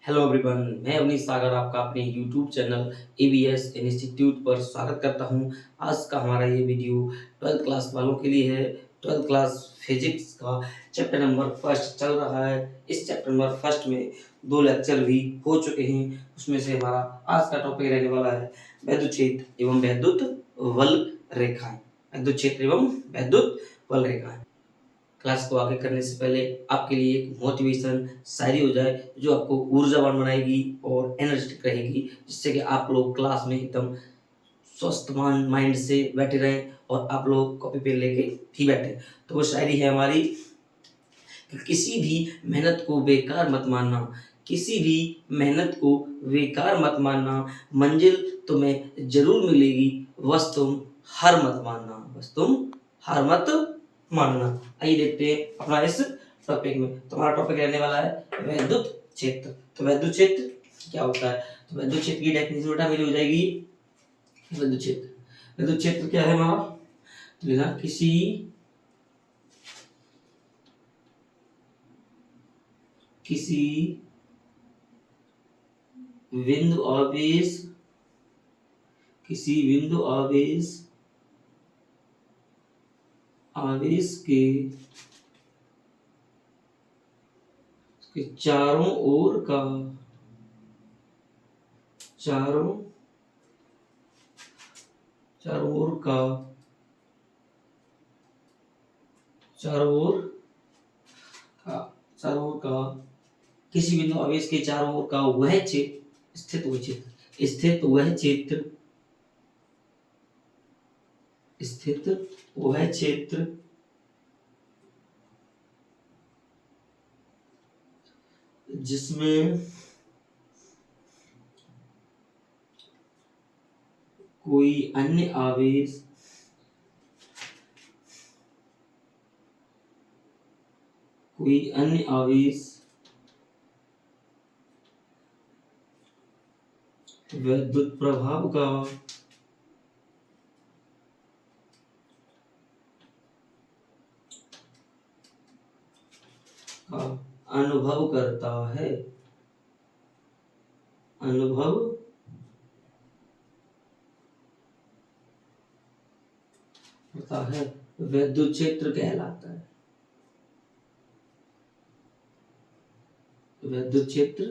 Hello everyone, मैं अवनीश सागर आपका अपने यूट्यूब चैनल एबीएस इंस्टीट्यूट पर स्वागत करता हूं। आज का हमारा ये वीडियो 12th क्लास वालों के लिए है। 12th क्लास फिजिक्स का चैप्टर नंबर फर्स्ट चल रहा है। इस चैप्टर नंबर फर्स्ट में 2 लेक्चर भी हो चुके हैं। उसमें से हमारा आज का टॉपिक रहने वाला है वैद्युत क्षेत्र एवं वैद्युत वल रेखाएं। वैद्युत क्षेत्र एवं वैद्युत वल रेखाएं। क्लास को आगे करने से पहले आपके लिए एक मोटिवेशन शायरी हो जाए जो आपको ऊर्जावान बनाएगी और एनर्जेटिक रहेगी, जिससे कि आप लोग क्लास में एकदम स्वस्थ माइंड से बैठे रहें और आप लोग कॉपी पेन लेके भी बैठे। तो वो शायरी है हमारी कि किसी भी मेहनत को बेकार मत मानना, किसी भी मेहनत को बेकार मत मानना, मंजिल तुम्हें जरूर मिलेगी, बस तुम हार मत मानना, बस तुम हार मत मानना। आइए देखते हैं अपना इस टॉपिक में। तो हमारा टॉपिक रहने वाला है वैद्युत क्षेत्र। तो वैद्युत क्षेत्र क्या होता है? तो वैद्युत क्षेत्र की डेफिनेशन बेटा मेरी हो जाएगी वैद्युत क्षेत्र। वैद्युत क्षेत्र क्या है हमारा? तो लेना किसी बिंदु आवेश आवेश के चारों ओर का चारों ओर का किसी बिंदु आवेश के चारों ओर का वह क्षेत्र स्थित वह क्षेत्र जिसमें कोई अन्य आवेश विद्युत प्रभाव का अनुभव करता है विद्युत क्षेत्र कहलाता है। विद्युत क्षेत्र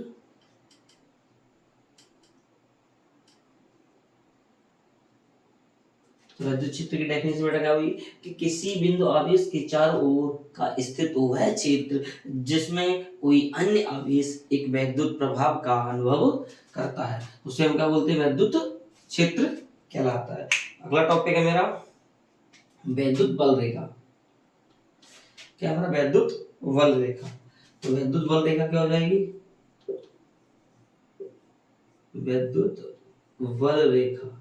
विद्युत क्षेत्र की डेफिनेशन बेटा क्या हुई कि किसी बिंदु आवेश के चारों ओर का स्थित वह क्षेत्र जिसमें कोई अन्य आवेश एक वैद्युत प्रभाव का अनुभव करता है, उसे हम क्या बोलते हैं? वैद्युत क्षेत्र कहलाता है। अगला टॉपिक है मेरा वैद्युत बल रेखा। क्या हमारा वैद्युत बल रेखा? तो वैद्युत बल रेखा क्या हो जाएगी? वैद्युत बल रेखा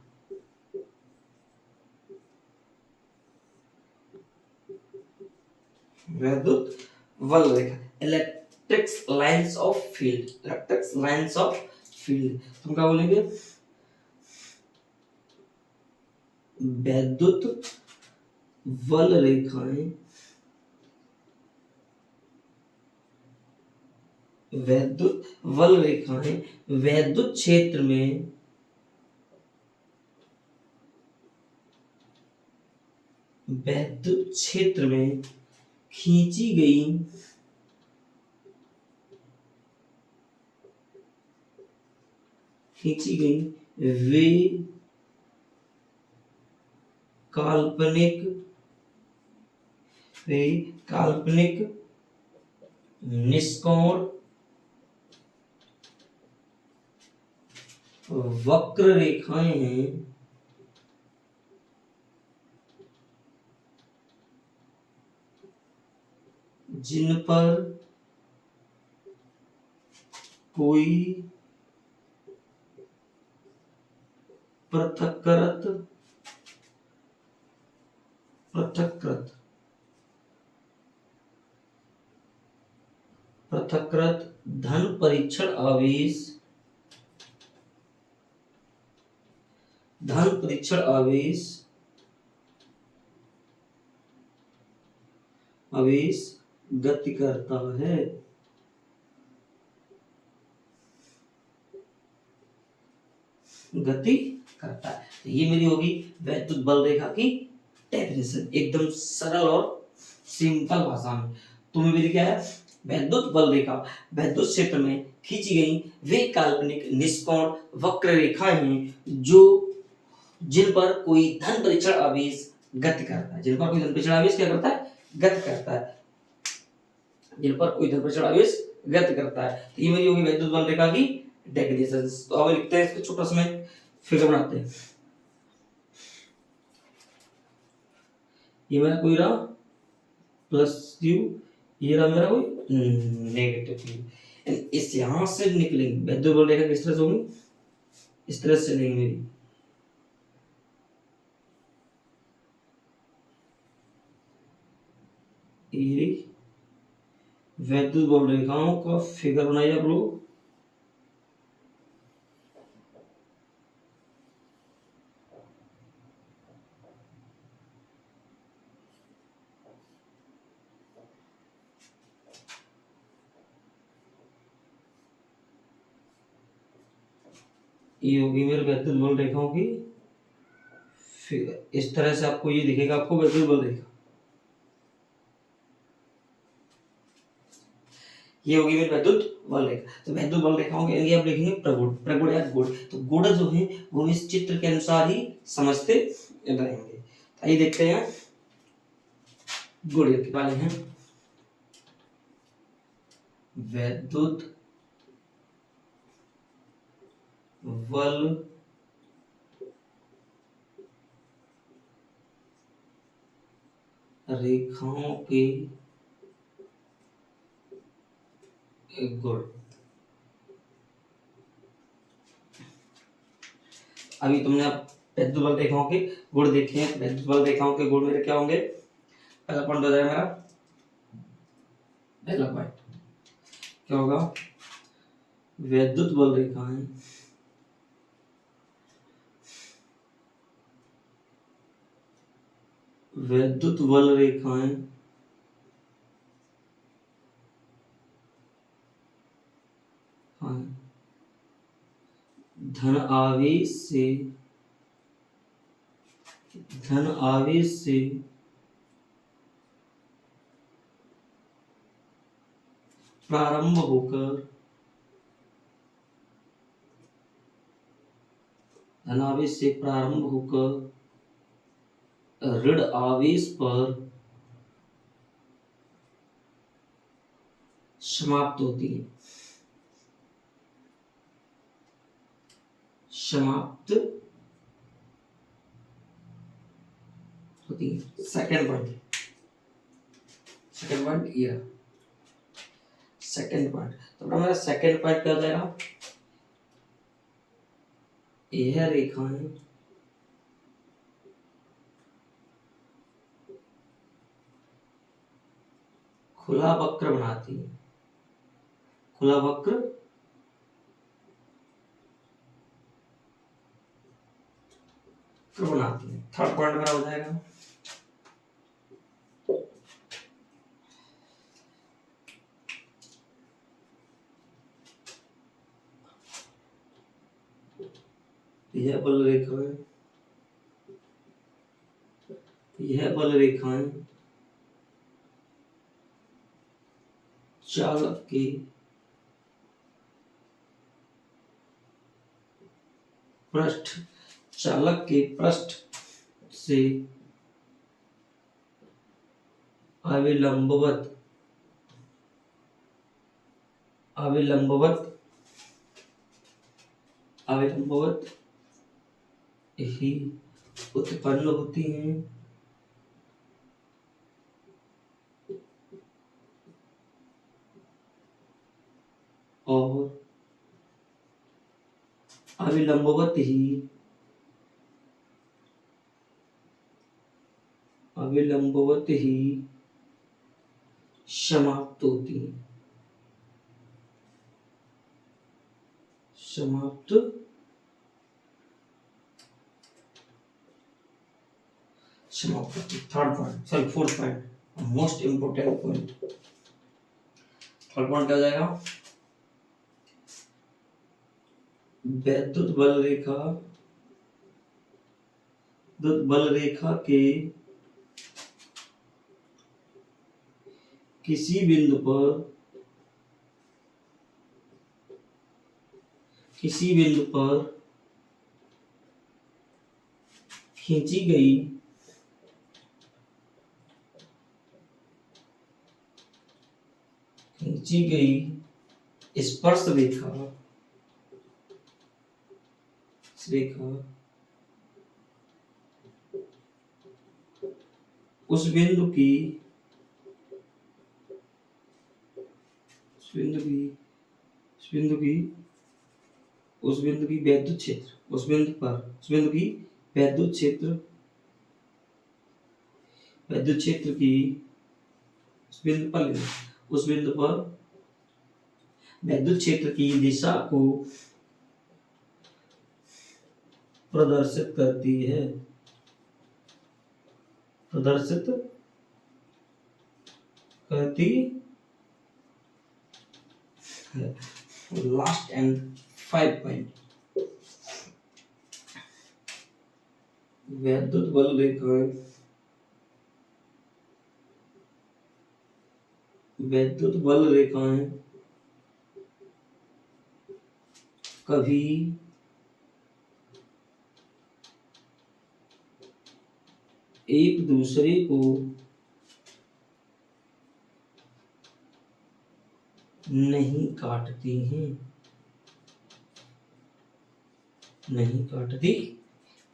वैद्युत बल रेखा इलेक्ट्रिक लाइंस ऑफ फील्ड तुम क्या बोलेंगे? वैद्युत बल रेखाएं वैद्युत क्षेत्र में खींची गई वे काल्पनिक निष्कोण वक्र रेखाएं हैं जिन पर कोई पृथक्कृत धन परीक्षण आवेश गति करता है। गति करता है। तो ये मेरी होगी वैद्युत बल रेखा की डेफिनेशन, एकदम सरल और सिंपल भाषा में। तो मेरी क्या है, वैद्युत बल रेखा वैद्युत क्षेत्र में खींची गई वे काल्पनिक निष्कोण वक्र रेखाएं हैं जो जिन पर कोई धन परीक्षण आवेश गति करता है, जिन पर कोई धन परीक्षण आवेश क्या करता है, गति करता है, जिन पर कोई धन परीक्षण आवेश गति करता है। तो ये मेरी होगी वैद्युत बल रेखा की डेफिनेशन। तो अब लिखते हैं इसको, छोटा सा मैं फिगर बनाते हैं। ये मेरा कोई रहा प्लस क्यू, ये रहा मेरा कोई नेगेटिव क्यू। इस यहां से निकलेंगे वैद्युत बल रेखा किस तरह से होगी, इस तरह से चलेंगे मेरी। ये वैद्युत बल रेखाओं का फिगर बनाइए आप लोग। ये होगी मेरे वैद्युत बल रेखाओं की फिगर। इस तरह से आपको ये दिखेगा, आपको वैद्युत बल रेखा। ये होगी मेरी वैद्युत बल रेखा। तो वैद्युत बल रेखाओं के लिए आप लिखेंगे प्रगुण, प्रगुण या गुण। तो गुण जो है वो इस चित्र के अनुसार ही समझते रहेंगे। आइए देखते हैं गुण वाले हैं। वैद्युत बल रेखाओं के गुण। अभी तुमने वैद्युत बल रेखाओं के गुण देखे हैं। वैद्युत बल रेखाओं के गुण मेरे क्या होंगे, पहला पॉइंट हो जाएगा मेरा, पहला पॉइंट क्या होगा, वैद्युत बल रेखाएं वैद्युत बल रेखाएं धन आवेश से प्रारंभ होकर धनावेश से प्रारंभ होकर ऋण आवेश पर समाप्त होती है, समाप्त होती है। सेकंड पॉइंट ये, सेकंड पॉइंट। तो मेरा सेकंड पॉइंट क्या हो जाएगा, यह रेखाएं खुला वक्र बनाती है, खुला वक्र बनाती है। थर्ड पॉइंट मेरा हो जाएगा यह बल रेखाएं चालक के पृष्ठ से अविलंबवत ही उत्पन्न होती हैं और अविलंबवत ही समाप्त होती है, समाप्त third point, sorry fourth point, most important point. Third point क्या हो जाएगा, वैद्युत बल रेखा के किसी बिंदु पर खींची गई स्पर्श रेखा उस बिंदु की वैद्युत क्षेत्र उस बिंदु की वैद्युत क्षेत्र की उस बिंदु पर वैद्युत क्षेत्र की दिशा को प्रदर्शित करती है। लास्ट एंड 5 पॉइंट, वैद्युत बल रेखाएं कभी एक दूसरे को नहीं काटती।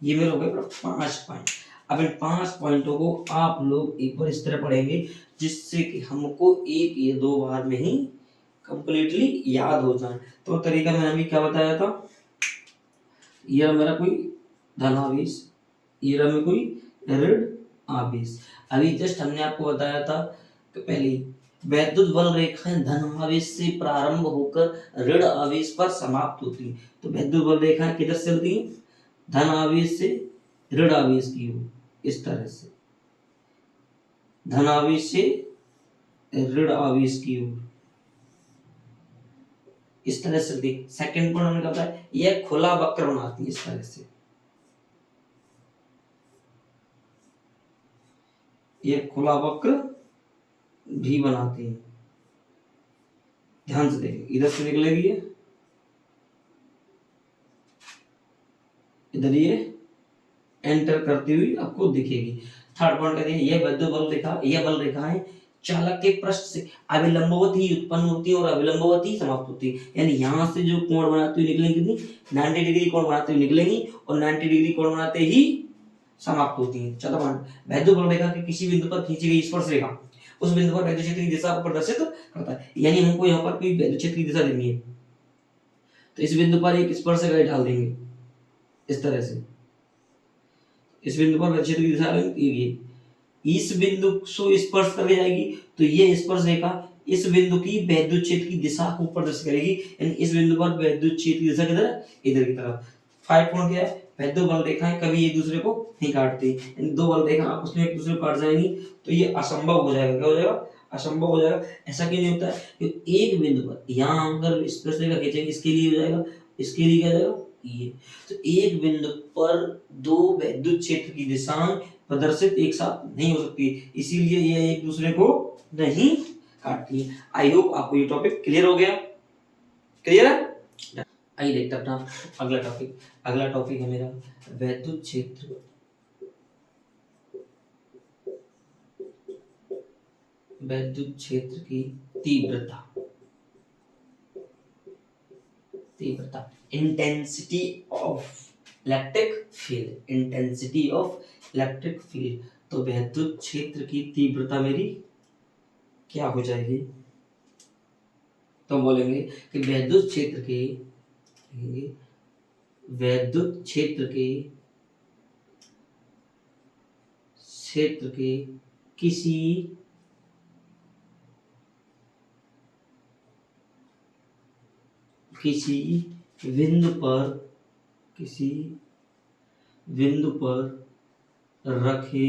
ये मेरे हो गए 5 पॉइंट। अब इन 5 पॉइंटों को आप लोग एक बार इस तरह पढ़ेंगे जिससे कि हमको एक या 2 बार में ही कंप्लीटली याद हो जाए। तो तरीका मैंने अभी क्या बताया था, ये मेरा कोई धनावेश, ये रहा में कोई ऋण आवेश। अभी जस्ट हमने आपको बताया था कि पहले वैद्युत बल रेखाएं धन आवेश से प्रारंभ होकर ऋण आवेश पर समाप्त होती हैं। तो वैद्युत बल रेखाएं किधर से चलती हैं, धन आवेश से ऋण आवेश की ओर, इस तरह से धन आवेश से ऋण आवेश की ओर इस तरह से चलती। सेकंड पॉइंट हमने कहा था यह खुला वक्र बनाती है, इस तरह से यह खुला वक्र भी बनाती है। ध्यान से देखें, इधर से निकलेगी इधर ये एंटर करती हुई आपको दिखेगी। थर्ड पॉइंट कहते हैं यह वैद्युत बल रेखा, यह बल रेखाएं चालक के पृष्ठ से अभिलंबवत ही उत्पन्न होती है और अभिलंबवत ही समाप्त होती है। यानी यहाँ से जो कोण बनाती हुई निकलेंगी कितनी 90 डिग्री कोण बनाते हुए निकलेंगी और 90 डिग्री कोण बनाते ही समाप्त होती है। चौथा पॉइंट, वैद्युत बल रेखा के किसी बिंदु पर खींची गई स्पर्श रेखा उस बिंदु पर वैद्युत क्षेत्र की दिशा को प्रदर्शित करता है। यानी हमको यहाँ पर कोई वैद्युत क्षेत्र की दिशा देनी है तो इस बिंदु पर एक स्पर्श रेखा डाल देंगे, इस तरह से इस बिंदु पर वैद्युत क्षेत्र की दिशा देंगे, इस बिंदु को स्पर्श करके जाएगी तो ये स्पर्श रेखा इस बिंदु की वैद्युत क्षेत्र की दिशा को प्रदर्शित करेगी। यानी इस बिंदु पर वैद्युत क्षेत्र की दिशा किधर, इधर की तरफ। 5 पॉइंट क्या है, वैद्युत बल रेखाएं कभी एक दूसरे को नहीं काटती। यानी 2 बल रेखा आपस में एक दूसरे को काट जाएंगी तो ये असंभव हो जाएगा। क्या हो जाएगा, असंभव हो जाएगा। ऐसा क्यों नहीं होता है, क्योंकि एक बिंदु पर यहाँ अगर स्पर्श रेखा खींचेंगे इसके लिए हो जाएगा, इसके लिए क्या हो जाएगा ये। तो एक बिंदु पर 2 वैद्युत क्षेत्र की दिशाएं प्रदर्शित एक साथ नहीं हो सकती, इसीलिए ये एक दूसरे को नहीं काटती है। आई होप आपको ये टॉपिक क्लियर हो गया। क्लियर है। आइए देखते हैं अपना अगला टॉपिक। अगला टॉपिक है मेरा वैद्युत क्षेत्र की तीव्रता इंटेंसिटी ऑफ इलेक्ट्रिक फील्ड। तो वैद्युत क्षेत्र की तीव्रता मेरी क्या हो जाएगी, तो बोलेंगे कि वैद्युत क्षेत्र के किसी बिंदु पर रखे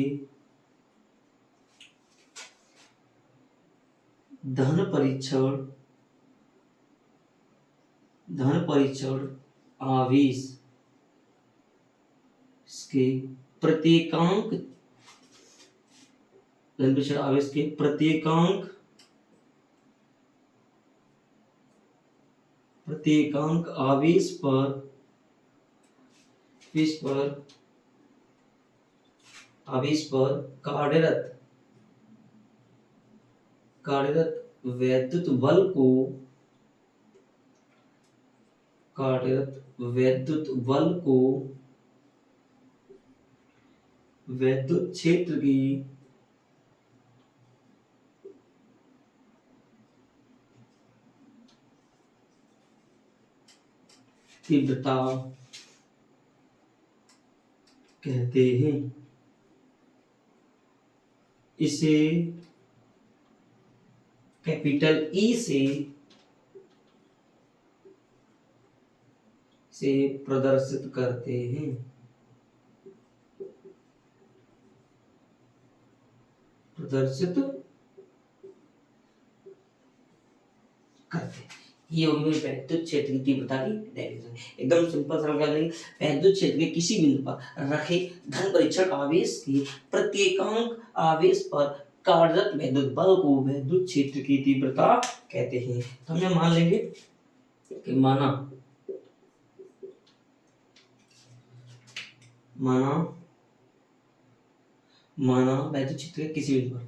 धन परीक्षण आवेश के प्रत्येकांक, धन परिचय आवेश के प्रत्येकांक आवेश पर कार्यरत वैद्युत बल को विद्युत क्षेत्र की तीव्रता कहते हैं। इसे कैपिटल ई से प्रदर्शित करते हैं। ये होगी वैद्युत क्षेत्र की तीव्रता की डेफिनेशन। एकदम सिंपल सरल कर लेंगे। वैद्युत क्षेत्र के किसी बिंदु पर रखे धन परीक्षण आवेश के प्रत्येकांक आवेश पर कार्यरत वैद्युत बल को वैद्युत क्षेत्र की तीव्रता कहते हैं। तो हम मान लेंगे कि माना वैद्युत क्षेत्र के किसी बिंदु पर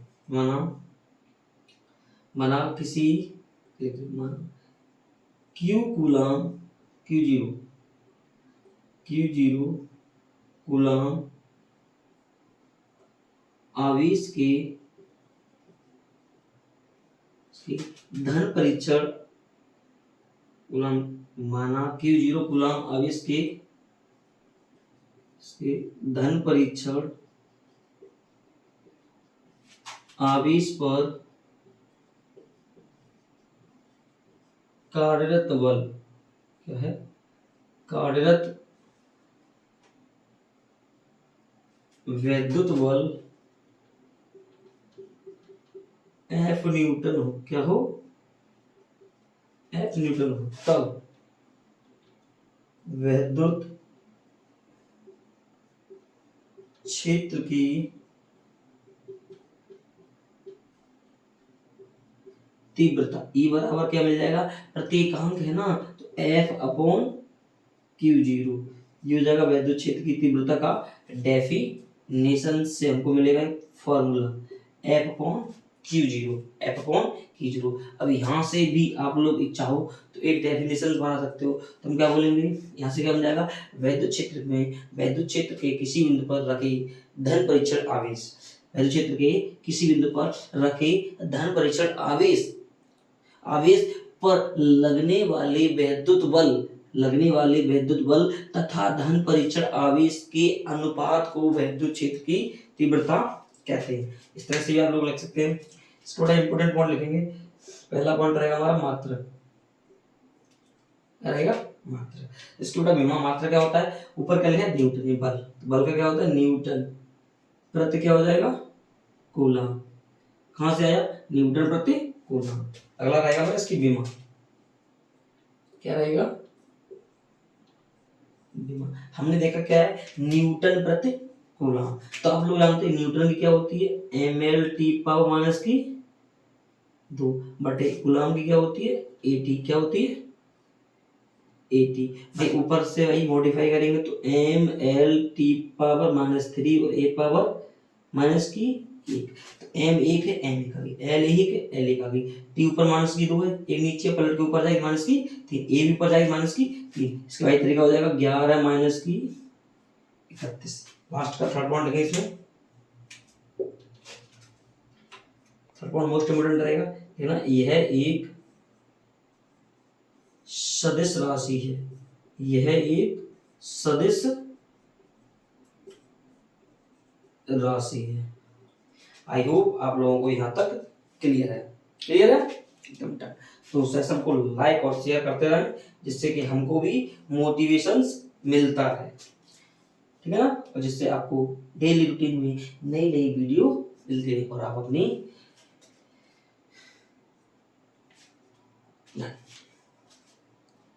माना Q0 कूलम आवेश के धन परीक्षण Q0 कूलम आवेश के धन परीक्षण आवेश पर कार्यरत बल क्या है? कार्यरत वैद्युत बल F न्यूटन हो। क्या हो? F न्यूटन हो, तब वैद्युत क्षेत्र की तीव्रता E बराबर क्या मिल जाएगा? प्रत्येकांक है ना, तो F/Q0 ये हो जाएगा वैद्युत क्षेत्र की तीव्रता का डेफिनेशन से हमको मिलेगा फॉर्मूला F/Q0। अब यहाँ से भी आप लोग चाहो तो एक डेफिनेशन बना सकते हो। तो हम क्या बोलेंगे, यहाँ से क्या बन जाएगा? वैद्युत क्षेत्र के किसी बिंदु पर रखे धन परीक्षण आवेश, वैद्युत क्षेत्र के किसी बिंदु पर रखे धन परीक्षण आवेश पर लगने वाले वैद्युत बल तथा धन परीक्षण आवेश के अनुपात को वैद्युत क्षेत्र की तीव्रता कहते हैं। इस तरह से भी आप लोग लिख सकते हैं। इसको थोड़ा इंपोर्टेंट पॉइंट लिखेंगे। पहला पॉइंट रहेगा हमारा मात्रा, क्या रहेगा? मात्रा। इसके उल्टा विमा मात्रा क्या होता है? ऊपर क्या लिखा है? न्यूटन। बल का क्या होता है? न्यूटन प्रति क्या हो जाएगा? कूलम। कहां से आया? न्यूटन प्रति कूलम। अगला रहेगा हमारा इसकी विमा, क्या रहेगा? विमा हमने देखा क्या है? न्यूटन प्रति कूलम। तो आप लोग जानते हैं न्यूटन की क्या होती है? mL/-2 बटे कूलम की क्या होती है? AT। क्या होती है? AT। भाई ऊपर से वही मॉडिफाई करेंगे तो mL/-3 और A/-1 तो M 1 है, M 1 आ गई, L 1 है, L 1 आ गई। T ऊपर -2 है, एक नीचे पलट के ऊपर जाएगी -3, A भी ऊपर जाएगी -3। इसका भाई तरीका हो जाएगा 11 - 31। लास्ट का थर्ड पॉइंट लिखें इसमें। थर्ड पॉइंट मोस्ट इंपोर्टेंट रहेगा, है ना? यह एक सदिश राशि है। यह एक सदिश राशि है। आई होप आप लोगों को यहाँ तक क्लियर है। एकदम डन। तो सेशन को लाइक और शेयर करते रहें, जिससे कि हमको भी मोटिवेशन मिलता है, ठीक है ना? और जिससे आपको डेली रूटीन में नई नई वीडियो मिलती रहे और आप अपनी